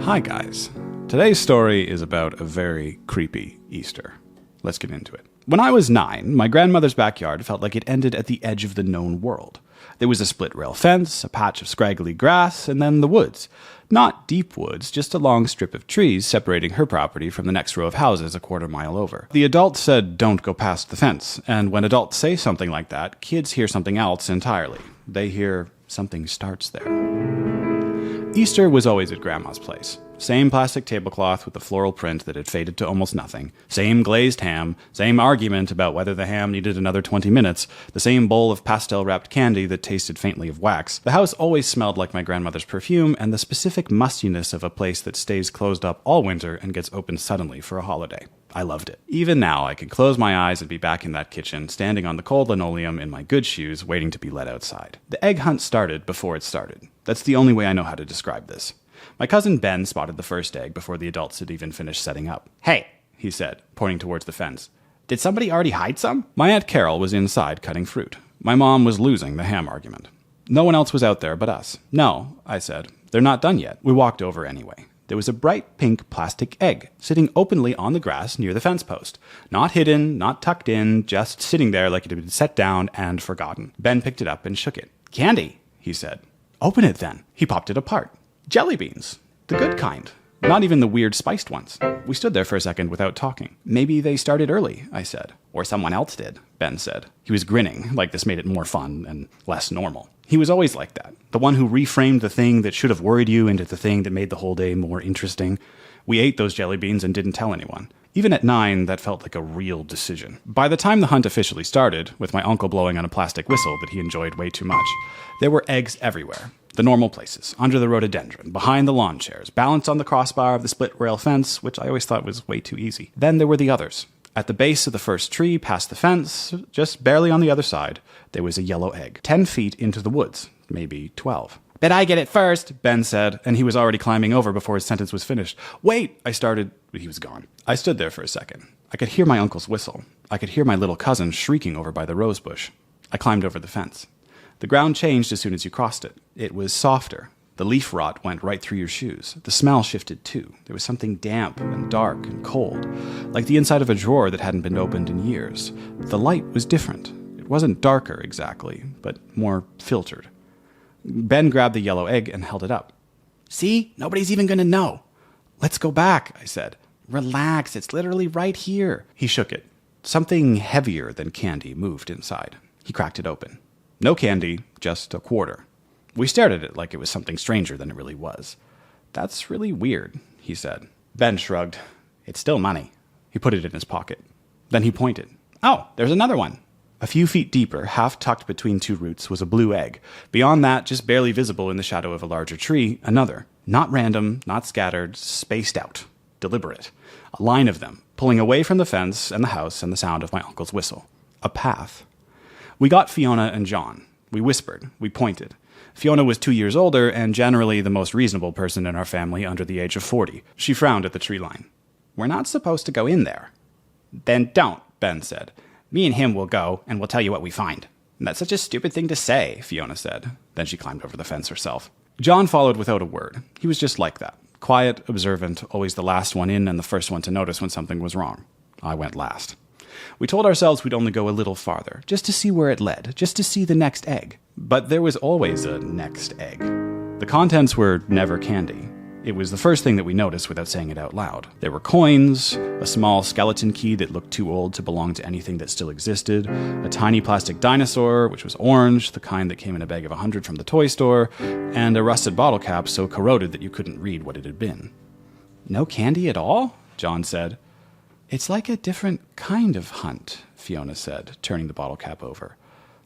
Hi guys. Today's story is about a very creepy Easter. Let's get into it. When I was 9, my grandmother's backyard felt like it ended at the edge of the known world. There was a split rail fence, a patch of scraggly grass, and then the woods. Not deep woods, just a long strip of trees separating her property from the next row of houses a quarter mile over. The adults said don't go past the fence, and when adults say something like that, kids hear something else entirely. They hear something starts there. Easter was always at Grandma's place. Same plastic tablecloth with the floral print that had faded to almost nothing. Same glazed ham. Same argument about whether the ham needed another 20 minutes. The same bowl of pastel-wrapped candy that tasted faintly of wax. The house always smelled like my grandmother's perfume and the specific mustiness of a place that stays closed up all winter and gets opened suddenly for a holiday. I loved it. Even now, I can close my eyes and be back in that kitchen, standing on the cold linoleum in my good shoes, waiting to be let outside. The egg hunt started before it started. That's the only way I know how to describe this. My cousin Ben spotted the first egg before the adults had even finished setting up. "Hey," he said, pointing towards the fence. "Did somebody already hide some?" My Aunt Carol was inside cutting fruit. My mom was losing the ham argument. No one else was out there but us. "No," I said. "They're not done yet." We walked over anyway. There was a bright pink plastic egg sitting openly on the grass near the fence post. Not hidden, not tucked in, just sitting there like it had been set down and forgotten. Ben picked it up and shook it. "Candy," he said. "Open it then." He popped it apart. Jelly beans. The good kind. Not even the weird spiced ones. We stood there for a second without talking. "Maybe they started early," I said. "Or someone else did," Ben said. He was grinning, like this made it more fun and less normal. He was always like that. The one who reframed the thing that should have worried you into the thing that made the whole day more interesting. We ate those jelly beans and didn't tell anyone. Even at 9, that felt like a real decision. By the time the hunt officially started, with my uncle blowing on a plastic whistle that he enjoyed way too much, there were eggs everywhere. The normal places, under the rhododendron, behind the lawn chairs, balanced on the crossbar of the split rail fence, which I always thought was way too easy. Then there were the others. At the base of the first tree, past the fence, just barely on the other side, there was a yellow egg, 10 feet into the woods, maybe 12. "Bet I get it first," Ben said, and he was already climbing over before his sentence was finished. "Wait," I started, but he was gone. I stood there for a second. I could hear my uncle's whistle. I could hear my little cousin shrieking over by the rose bush. I climbed over the fence. The ground changed as soon as you crossed it. It was softer. The leaf rot went right through your shoes. The smell shifted too. There was something damp and dark and cold, like the inside of a drawer that hadn't been opened in years. The light was different. It wasn't darker exactly, but more filtered. Ben grabbed the yellow egg and held it up. "See? Nobody's even going to know." "Let's go back," I said. "Relax, it's literally right here." He shook it. Something heavier than candy moved inside. He cracked it open. No candy, just a quarter. We stared at it like it was something stranger than it really was. "That's really weird," he said. Ben shrugged. "It's still money." He put it in his pocket. Then he pointed. "Oh, there's another one." A few feet deeper, half tucked between two roots, was a blue egg. Beyond that, just barely visible in the shadow of a larger tree, another. Not random, not scattered, spaced out. Deliberate. A line of them, pulling away from the fence and the house and the sound of my uncle's whistle. A path. We got Fiona and John. We whispered. We pointed. Fiona was 2 years older and generally the most reasonable person in our family under the age of 40. She frowned at the tree line. "We're not supposed to go in there." "Then don't," Ben said. "Me and him will go, and we'll tell you what we find." "That's such a stupid thing to say," Fiona said. Then she climbed over the fence herself. John followed without a word. He was just like that. Quiet, observant, always the last one in and the first one to notice when something was wrong. I went last. We told ourselves we'd only go a little farther, just to see where it led, just to see the next egg. But there was always a next egg. The contents were never candy. It was the first thing that we noticed without saying it out loud. There were coins, a small skeleton key that looked too old to belong to anything that still existed, a tiny plastic dinosaur, which was orange, the kind that came in a bag of 100 from the toy store, and a rusted bottle cap so corroded that you couldn't read what it had been. "No candy at all?" John said. "It's like a different kind of hunt," Fiona said, turning the bottle cap over.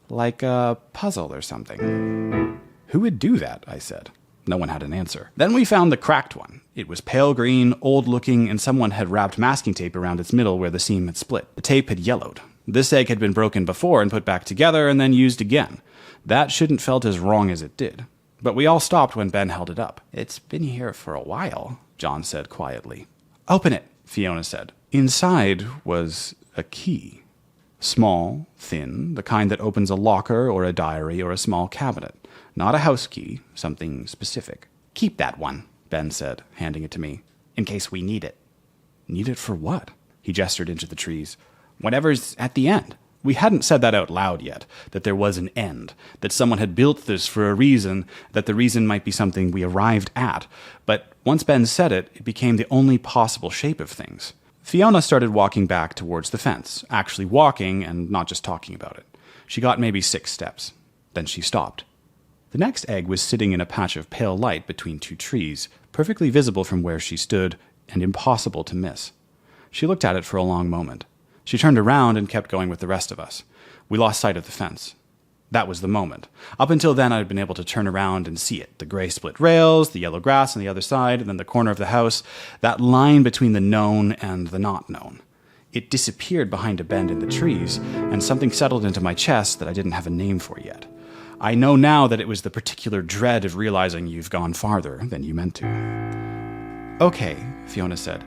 "Like a puzzle or something." "Who would do that?" I said. No one had an answer. Then we found the cracked one. It was pale green, old-looking, and someone had wrapped masking tape around its middle where the seam had split. The tape had yellowed. This egg had been broken before and put back together and then used again. That shouldn't felt as wrong as it did. But we all stopped when Ben held it up. "It's been here for a while," John said quietly. "Open it," Fiona said. Inside was a key. Small, thin, the kind that opens a locker or a diary or a small cabinet. Not a house key, something specific. "Keep that one," Ben said, handing it to me. "In case we need it." Need it for what? He gestured into the trees. Whatever's at the end. We hadn't said that out loud yet, that there was an end, that someone had built this for a reason, that the reason might be something we arrived at. But once Ben said it, it became the only possible shape of things. Fiona started walking back towards the fence, actually walking and not just talking about it. She got maybe 6 steps. Then she stopped. The next egg was sitting in a patch of pale light between 2 trees, perfectly visible from where she stood and impossible to miss. She looked at it for a long moment. She turned around and kept going with the rest of us. We lost sight of the fence. That was the moment. Up until then, I had been able to turn around and see it. The gray split rails, the yellow grass on the other side, and then the corner of the house. That line between the known and the not known. It disappeared behind a bend in the trees, and something settled into my chest that I didn't have a name for yet. I know now that it was the particular dread of realizing you've gone farther than you meant to. "Okay," Fiona said.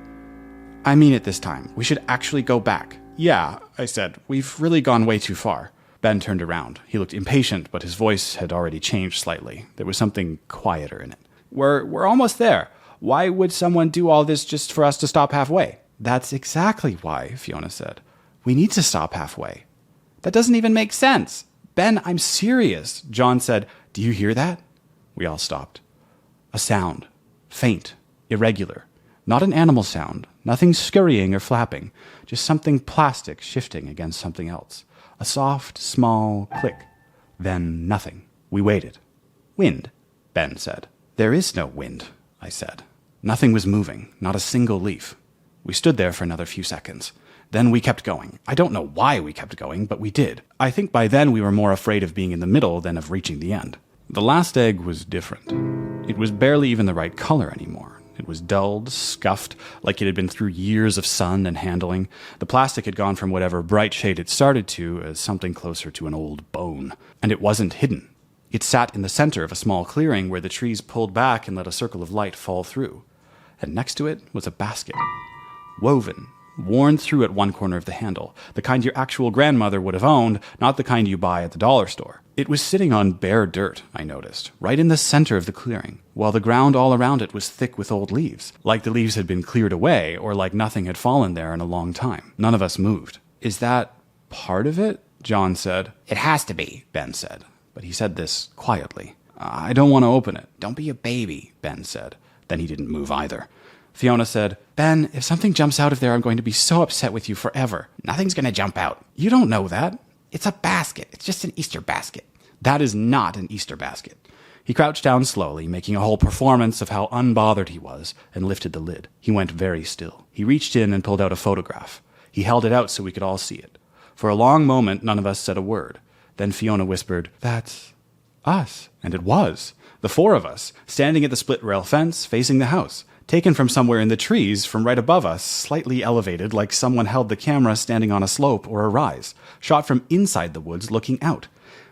"I mean it this time. We should actually go back." "Yeah," I said. "We've really gone way too far." Ben turned around. He looked impatient, but his voice had already changed slightly. There was something quieter in it. We're almost there. Why would someone do all this just for us to stop halfway?" "That's exactly why," Fiona said. "We need to stop halfway." "That doesn't even make sense." "Ben, I'm serious." John said, "Do you hear that?" We all stopped. A sound. Faint. Irregular. Not an animal sound. Nothing scurrying or flapping. Just something plastic shifting against something else. A soft, small click. Then nothing. We waited. "Wind," Ben said. "There is no wind," I said. Nothing was moving. Not a single leaf. We stood there for another few seconds. Then we kept going. I don't know why we kept going, but we did. I think by then we were more afraid of being in the middle than of reaching the end. The last egg was different. It was barely even the right color anymore. It was dulled, scuffed, like it had been through years of sun and handling. The plastic had gone from whatever bright shade it started to as something closer to an old bone. And it wasn't hidden. It sat in the center of a small clearing where the trees pulled back and let a circle of light fall through. And next to it was a basket. Woven, worn through at one corner of the handle, the kind your actual grandmother would have owned, not the kind you buy at the dollar store. It was sitting on bare dirt, I noticed, right in the center of the clearing, while the ground all around it was thick with old leaves, like the leaves had been cleared away, or like nothing had fallen there in a long time. None of us moved. "Is that part of it?" John said. "It has to be," Ben said, but he said this quietly. "I don't want to open it." "Don't be a baby," Ben said. Then he didn't move either. Fiona said, "Ben, if something jumps out of there, I'm going to be so upset with you forever." "Nothing's going to jump out." "You don't know that." "It's a basket. It's just an Easter basket." "That is not an Easter basket." He crouched down slowly, making a whole performance of how unbothered he was, and lifted the lid. He went very still. He reached in and pulled out a photograph. He held it out so we could all see it. For a long moment, none of us said a word. Then Fiona whispered, "That's us." And it was. The 4 of us, standing at the split rail fence, facing the house. Taken from somewhere in the trees, from right above us, slightly elevated like someone held the camera standing on a slope or a rise. Shot from inside the woods, looking out.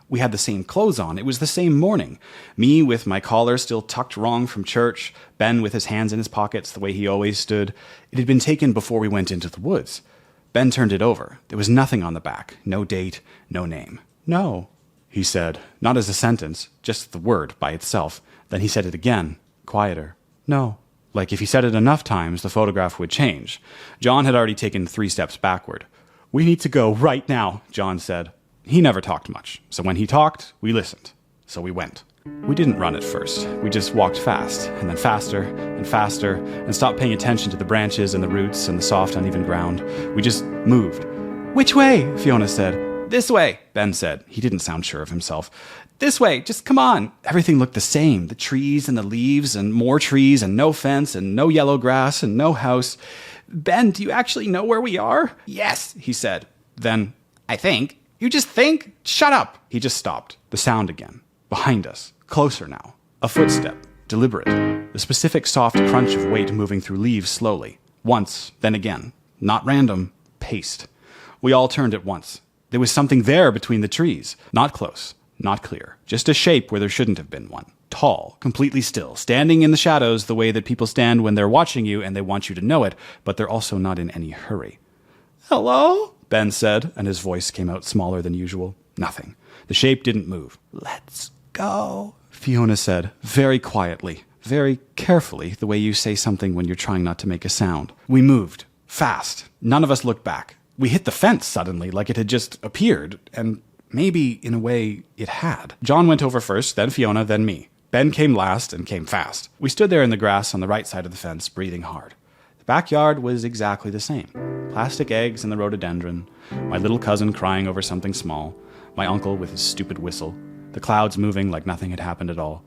We had the same clothes on. It was the same morning. Me with my collar still tucked wrong from church. Ben with his hands in his pockets the way he always stood. It had been taken before we went into the woods. Ben turned it over. There was nothing on the back. No date, no name. "No," he said, not as a sentence, just the word by itself. Then he said it again, quieter. "No." Like if he said it enough times, the photograph would change. John had already taken 3 steps backward. "We need to go right now," John said. He never talked much, so when he talked, we listened. So we went. We didn't run at first. We just walked fast, and then faster, and stopped paying attention to the branches and the roots and the soft, uneven ground. We just moved. "Which way?" Fiona said. "This way," Ben said. He didn't sound sure of himself. "This way, just come on." Everything looked the same. The trees and the leaves and more trees and no fence and no yellow grass and no house. "Ben, do you actually know where we are?" "Yes," he said. Then, "I think." "You just think? Shut up." He just stopped. The sound again. Behind us. Closer now. A footstep. Deliberate. The specific soft crunch of weight moving through leaves slowly. Once, then again. Not random. Paced. We all turned at once. There was something there between the trees. Not close. Not clear. Just a shape where there shouldn't have been one. Tall, completely still, standing in the shadows the way that people stand when they're watching you and they want you to know it, but they're also not in any hurry. "Hello?" Ben said, and his voice came out smaller than usual. Nothing. The shape didn't move. "Let's go," Fiona said, very quietly, very carefully, the way you say something when you're trying not to make a sound. We moved. Fast. None of us looked back. We hit the fence suddenly, like it had just appeared, and maybe, in a way, it had. John went over first, then Fiona, then me. Ben came last and came fast. We stood there in the grass on the right side of the fence, breathing hard. The backyard was exactly the same. Plastic eggs in the rhododendron, my little cousin crying over something small, my uncle with his stupid whistle, the clouds moving like nothing had happened at all.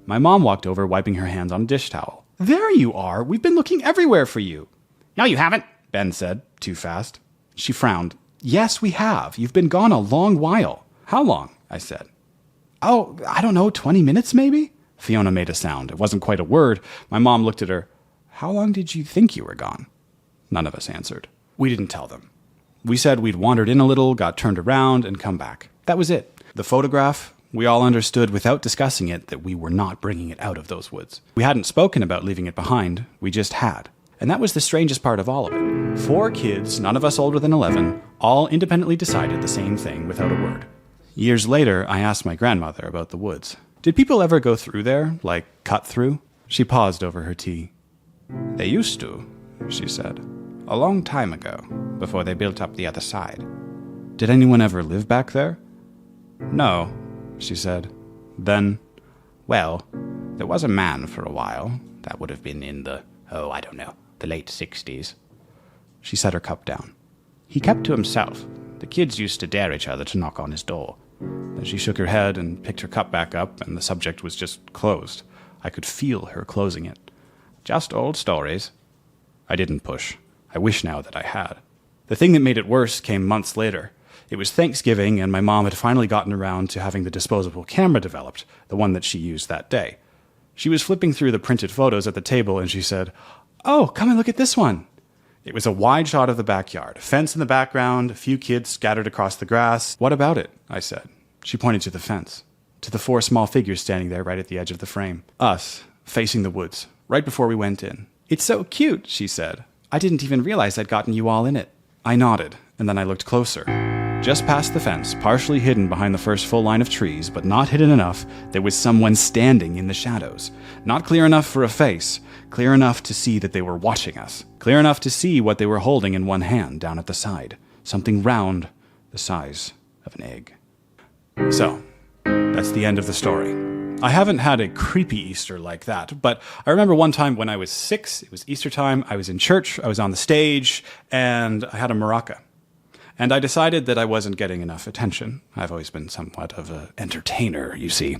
My mom walked over, wiping her hands on a dish towel. "There you are! We've been looking everywhere for you!" "No, you haven't," Ben said, too fast. She frowned. "Yes, we have. You've been gone a long while." "How long?" I said. "Oh, I don't know, 20 minutes maybe?" Fiona made a sound. It wasn't quite a word. My mom looked at her. "How long did you think you were gone?" None of us answered. We didn't tell them. We said we'd wandered in a little, got turned around, and come back. That was it. The photograph, we all understood without discussing it that we were not bringing it out of those woods. We hadn't spoken about leaving it behind. We just had. And that was the strangest part of all of it. 4 kids, none of us older than 11, all independently decided the same thing without a word. Years later, I asked my grandmother about the woods. Did people ever go through there, like cut through? She paused over her tea. "They used to," she said. "A long time ago, before they built up the other side." "Did anyone ever live back there?" "No," she said. Then, "Well, there was a man for a while. That would have been in the late 60s. She set her cup down. "He kept to himself. The kids used to dare each other to knock on his door." Then she shook her head and picked her cup back up, and the subject was just closed. I could feel her closing it. "Just old stories." I didn't push. I wish now that I had. The thing that made it worse came months later. It was Thanksgiving, and my mom had finally gotten around to having the disposable camera developed, the one that she used that day. She was flipping through the printed photos at the table, and she said, "Oh, come and look at this one." It was a wide shot of the backyard, a fence in the background, a few kids scattered across the grass. "What about it?" I said. She pointed to the fence, to the 4 small figures standing there right at the edge of the frame. Us, facing the woods, right before we went in. "It's so cute," she said. "I didn't even realize I'd gotten you all in it." I nodded, and then I looked closer. Just past the fence, partially hidden behind the first full line of trees, but not hidden enough, there was someone standing in the shadows. Not clear enough for a face, clear enough to see that they were watching us, clear enough to see what they were holding in one hand down at the side, something round the size of an egg. So, that's the end of the story. I haven't had a creepy Easter like that, but I remember one time when I was 6, it was Easter time, I was in church, I was on the stage, and I had a maraca. And I decided that I wasn't getting enough attention. I've always been somewhat of an entertainer, you see.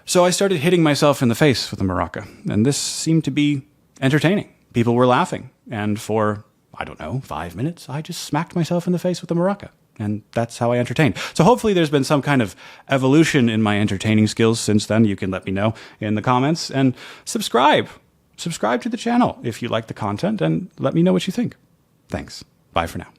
So I started hitting myself in the face with a maraca, and this seemed to be entertaining. People were laughing, and for, 5 minutes, I just smacked myself in the face with a maraca. And that's how I entertain. So hopefully there's been some kind of evolution in my entertaining skills since then. You can let me know in the comments. And subscribe. Subscribe to the channel if you like the content, and let me know what you think. Thanks. Bye for now.